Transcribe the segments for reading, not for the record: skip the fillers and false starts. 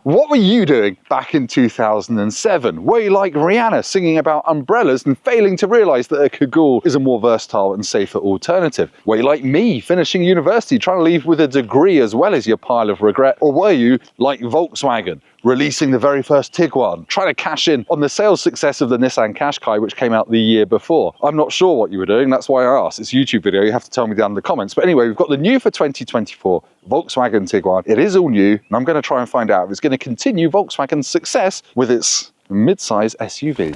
What were you doing back in 2007? Were you like Rihanna singing about umbrellas and failing to realise that a Kaggle is a more versatile and safer alternative? Were you like me, finishing university, trying to leave with a degree as well as your pile of regret? Or were you like Volkswagen, releasing the very first Tiguan, trying to cash in on the sales success of the Nissan Qashqai, which came out the year before? I'm not sure what you were doing, that's why I asked. It's a YouTube video, you have to tell me down in the comments. But anyway, we've got the new for 2024 Volkswagen Tiguan. It is all new, and I'm going to try and find out if it's going to continue Volkswagen's success with its mid-size SUV.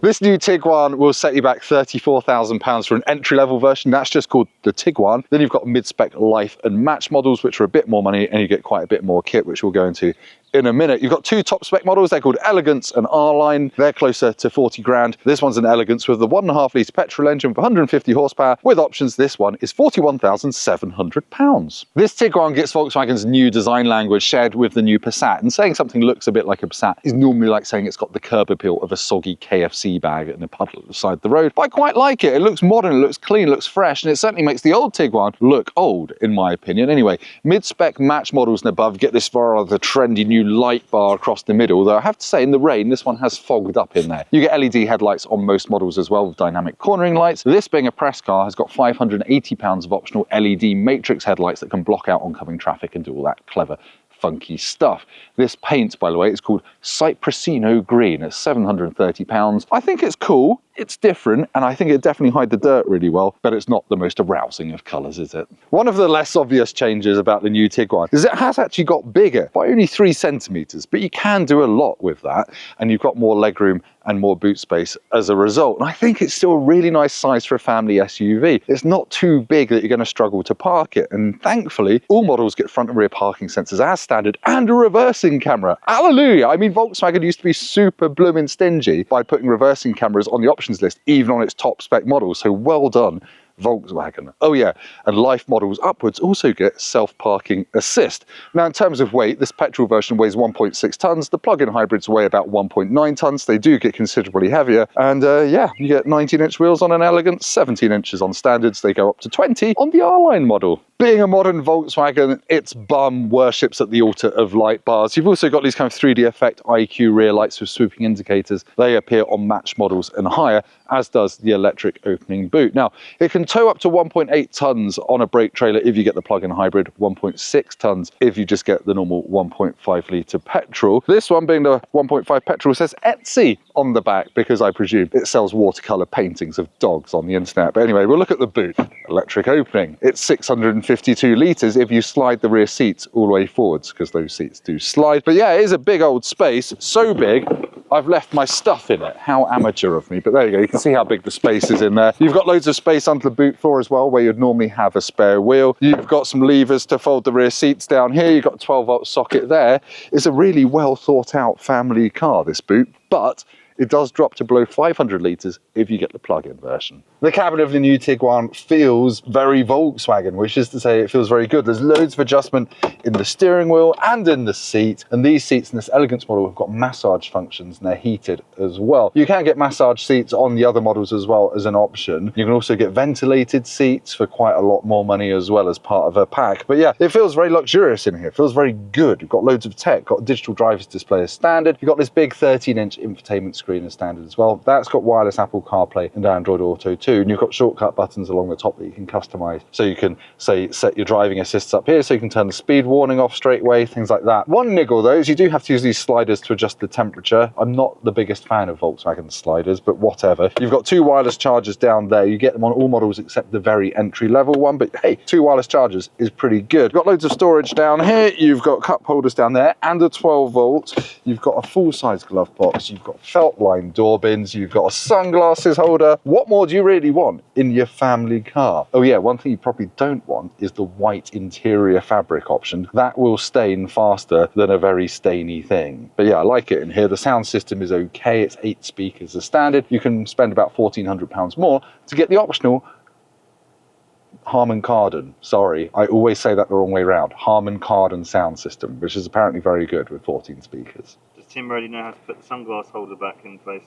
This new Tiguan will set you back £34,000 for an entry-level version. That's just called the Tiguan. Then you've got mid-spec life and match models, which are a bit more money, and you get quite a bit more kit, which we'll go into in a minute. You've got two top spec models. They're called Elegance and R-Line. They're closer to 40 grand. This one's an Elegance with the 1.5 litre petrol engine with 150 horsepower. With options, this one is £41,700. This Tiguan gets Volkswagen's new design language shared with the new Passat, and saying something looks a bit like a Passat is normally like saying it's got the curb appeal of a soggy KFC bag in a puddle beside the road. But I quite like it. It looks modern, it looks clean, it looks fresh, and it certainly makes the old Tiguan look old, in my opinion. Anyway, mid-spec match models and above get this rather trendy new light bar across the middle, though I have to say in the rain this one has fogged up in there. You get LED headlights on most models as well with dynamic cornering lights. This being a press car has got £580 of optional LED matrix headlights that can block out oncoming traffic and do all that clever funky stuff. This paint, by the way, is called Cypressino Green. It's £730. I think it's cool, it's different, and I think it definitely hides the dirt really well, but it's not the most arousing of colours, is it? One of the less obvious changes about the new Tiguan is it has actually got bigger by only 3 centimetres, but you can do a lot with that, and you've got more legroom and more boot space as a result. And I think it's still a really nice size for a family SUV. It's not too big that you're going to struggle to park it, and thankfully all models get front and rear parking sensors as standard and a reversing camera. Hallelujah! I mean, Volkswagen used to be super blooming stingy by putting reversing cameras on the options list, even on its top spec models, so well done, Volkswagen. Oh yeah, and life models upwards also get self-parking assist. Now in terms of weight, this petrol version weighs 1.6 tonnes, the plug-in hybrids weigh about 1.9 tonnes, they do get considerably heavier, and yeah, you get 19-inch wheels on an Elegance, 17 inches on standards, they go up to 20 on the R-Line model. Being a modern Volkswagen, its bum worships at the altar of light bars. You've also got these kind of 3D effect IQ rear lights with swooping indicators. They appear on match models and higher, as does the electric opening boot. Now, it can tow up to 1.8 tonnes on a brake trailer if you get the plug-in hybrid, 1.6 tonnes if you just get the normal 1.5 litre petrol. This one, being the 1.5 petrol, says Etsy on the back because I presume it sells watercolour paintings of dogs on the internet. But anyway, we'll look at the boot. Electric opening. It's 652 litres if you slide the rear seats all the way forwards, because those seats do slide. But yeah, it is a big old space, so big I've left my stuff in it. How amateur of me, but there you go. You can see how big the space is in there. You've got loads of space under the boot floor as well, where you'd normally have a spare wheel. You've got some levers to fold the rear seats down here. You've got a 12-volt socket there. It's a really well thought out family car, this boot, but it does drop to below 500 litres if you get the plug-in version. The cabin of the new Tiguan feels very Volkswagen, which is to say it feels very good. There's loads of adjustment in the steering wheel and in the seat, and these seats in this Elegance model have got massage functions and they're heated as well. You can get massage seats on the other models as well as an option. You can also get ventilated seats for quite a lot more money as well as part of a pack. But yeah, it feels very luxurious in here. It feels very good. You've got loads of tech, got a digital driver's display as standard. You've got this big 13-inch infotainment screen as standard as well. That's got wireless Apple CarPlay and Android Auto too, and you've got shortcut buttons along the top that you can customize. So you can, say, set your driving assists up here so you can turn the speed warning off straight away, things like that. One niggle though is you do have to use these sliders to adjust the temperature. I'm not the biggest fan of Volkswagen sliders, but whatever. You've got 2 wireless chargers down there. You get them on all models except the very entry-level one, but hey, 2 wireless chargers is pretty good. Got loads of storage down here. You've got cup holders down there and a 12-volt. You've got a full-size glove box. You've got felt-lined door bins. You've got a sunglasses holder. What more do you really want in your family car? Oh yeah, one thing you probably don't want is the white interior fabric option. That will stain faster than a very stainy thing. But yeah, I like it in here. The sound system is okay. It's 8 speakers as standard. You can spend about £1,400 more to get the optional Harman Kardon. Sorry, I always say that the wrong way around. Harman Kardon sound system, which is apparently very good with 14 speakers. Does Tim already know how to put the sunglass holder back in place?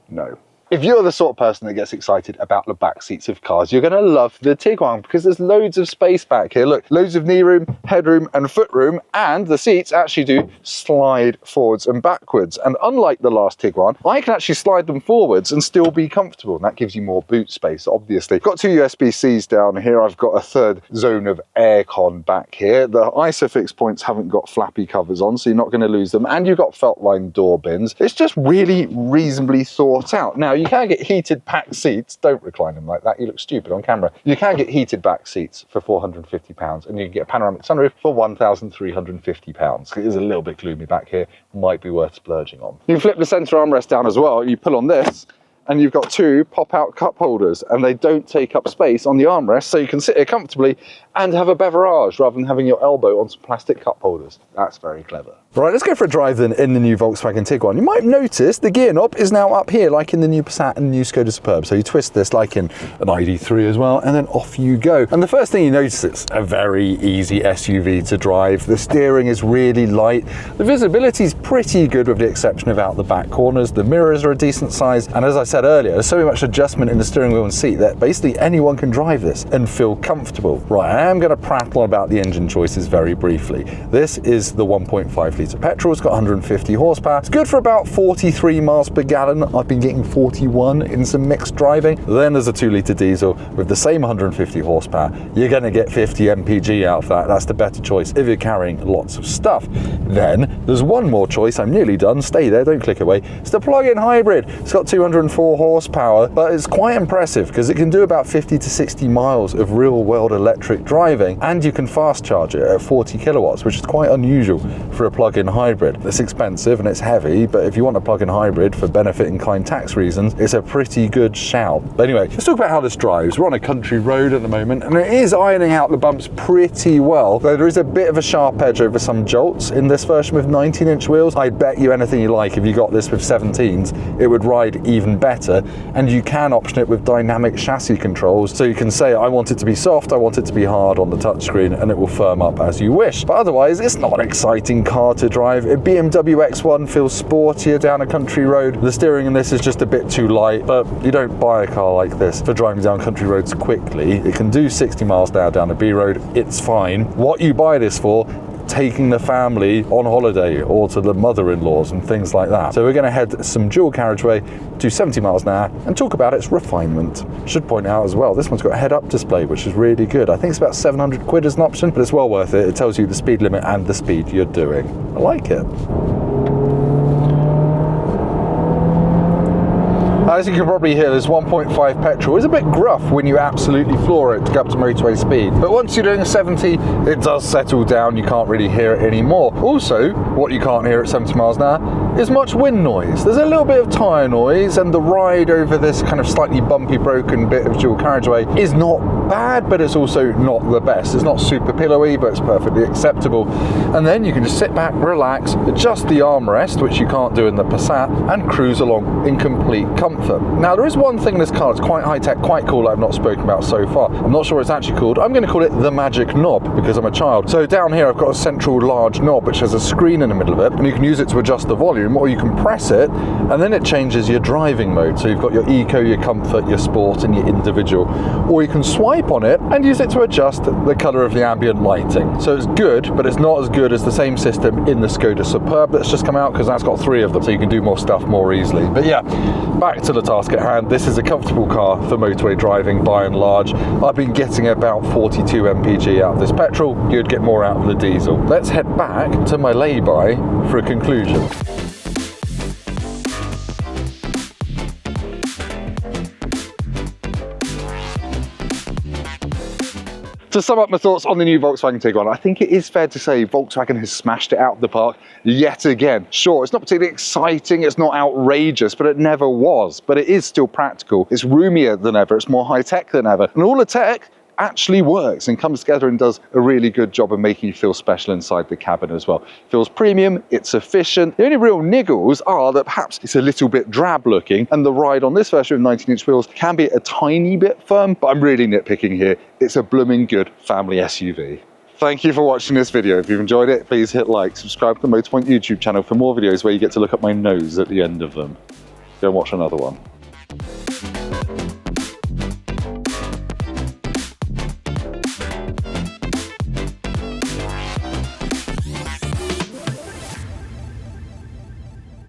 No. If you're the sort of person that gets excited about the back seats of cars, you're going to love the Tiguan because there's loads of space back here. Look, loads of knee room, headroom and footroom, and the seats actually do slide forwards and backwards. And unlike the last Tiguan, I can actually slide them forwards and still be comfortable. And that gives you more boot space, obviously. Got two USB-Cs down here. I've got a third zone of aircon back here. The ISOFIX points haven't got flappy covers on, so you're not going to lose them. And you've got felt-lined door bins. It's just really reasonably thought out. Now, you can get heated back seats. Don't recline them like that. You look stupid on camera. You can get heated back seats for £450, and you can get a panoramic sunroof for £1,350. It is a little bit gloomy back here. Might be worth splurging on. You can flip the centre armrest down as well. You pull on this, and you've got two pop-out cup holders, and they don't take up space on the armrest, so you can sit here comfortably and have a beverage rather than having your elbow on some plastic cup holders. That's very clever. Right, let's go for a drive then in the new Volkswagen Tiguan. You might notice the gear knob is now up here, like in the new Passat and the new Skoda Superb. So you twist this like in an ID3 as well, and then off you go. And the first thing you notice, it's a very easy SUV to drive. The steering is really light. The visibility is pretty good with the exception of out the back corners. The mirrors are a decent size. And as I said earlier, there's so much adjustment in the steering wheel and seat that basically anyone can drive this and feel comfortable. Right, I am going to prattle about the engine choices very briefly. This is the 1.5 litre petrol. It's got 150 horsepower. It's good for about 43 miles per gallon. I've been getting 41 in some mixed driving. Then there's a 2 litre diesel with the same 150 horsepower. You're going to get 50 mpg out of that. That's the better choice if you're carrying lots of stuff. Then there's one more choice. I'm nearly done. Stay there, don't click away. It's the plug-in hybrid. It's got 204 horsepower, but it's quite impressive because it can do about 50 to 60 miles of real-world electric driving, and you can fast charge it at 40 kilowatts, which is quite unusual for a plug-in hybrid. It's expensive and it's heavy, but if you want a plug-in hybrid for benefit-in-kind tax reasons, it's a pretty good shout. But anyway, let's talk about how this drives. We're on a country road at the moment, and it is ironing out the bumps pretty well, though there is a bit of a sharp edge over some jolts in this version with 19-inch wheels. I'd bet you anything you like, if you got this with 17s, it would ride even better, and you can option it with dynamic chassis controls, so you can say, I want it to be soft, I want it to be hard on the touchscreen, and it will firm up as you wish. But otherwise, it's not an exciting car to drive. A BMW X1 feels sportier down a country road. The steering in this is just a bit too light, but you don't buy a car like this for driving down country roads quickly. It can do 60 miles an hour down a B road. It's fine. What you buy this for, taking the family on holiday or to the mother-in-laws and things like that. So we're going to head some dual carriageway to 70 miles an hour and talk about its refinement. Should point out as well, this one's got a head-up display, which is really good. I think it's about 700 quid as an option, but it's well worth it. It tells you the speed limit and the speed you're doing. I like it. As you can probably hear, this 1.5 petrol is a bit gruff when you absolutely floor it to go up to motorway speed. But once you're doing 70, it does settle down. You can't really hear it anymore. Also, what you can't hear at 70 miles an hour is much wind noise. There's a little bit of tyre noise, and the ride over this kind of slightly bumpy, broken bit of dual carriageway is not bad, but it's also not the best. It's not super pillowy, but it's perfectly acceptable. And then you can just sit back, relax, adjust the armrest, which you can't do in the Passat, and cruise along in complete comfort. Now, there is one thing in this car that's quite high-tech, quite cool, I've not spoken about so far. I'm not sure what it's actually called. I'm going to call it the magic knob because I'm a child. So down here I've got a central large knob which has a screen in the middle of it, and you can use it to adjust the volume, or you can press it and then it changes your driving mode. So you've got your eco, your comfort, your sport and your individual. Or you can swipe on it and use it to adjust the colour of the ambient lighting. So it's good, but it's not as good as the same system in the Skoda Superb that's just come out, because that's got 3 of them, so you can do more stuff more easily. But yeah, back to the task at hand. This is a comfortable car for motorway driving by and large. I've been getting about 42 mpg out of this petrol. You'd get more out of the diesel. Let's head back to my lay-by for a conclusion. To sum up my thoughts on the new Volkswagen Tiguan, I think it is fair to say Volkswagen has smashed it out of the park yet again. Sure, it's not particularly exciting, it's not outrageous, but it never was. But it is still practical. It's roomier than ever, it's more high-tech than ever. And all the tech actually works and comes together and does a really good job of making you feel special inside the cabin as well. It feels premium, it's efficient. The only real niggles are that perhaps it's a little bit drab looking, and the ride on this version with 19-inch wheels can be a tiny bit firm, but I'm really nitpicking here. It's a blooming good family SUV. Thank you for watching this video. If you've enjoyed it, please hit like, subscribe to the Motorpoint YouTube channel for more videos where you get to look at my nose at the end of them. Go and watch another one.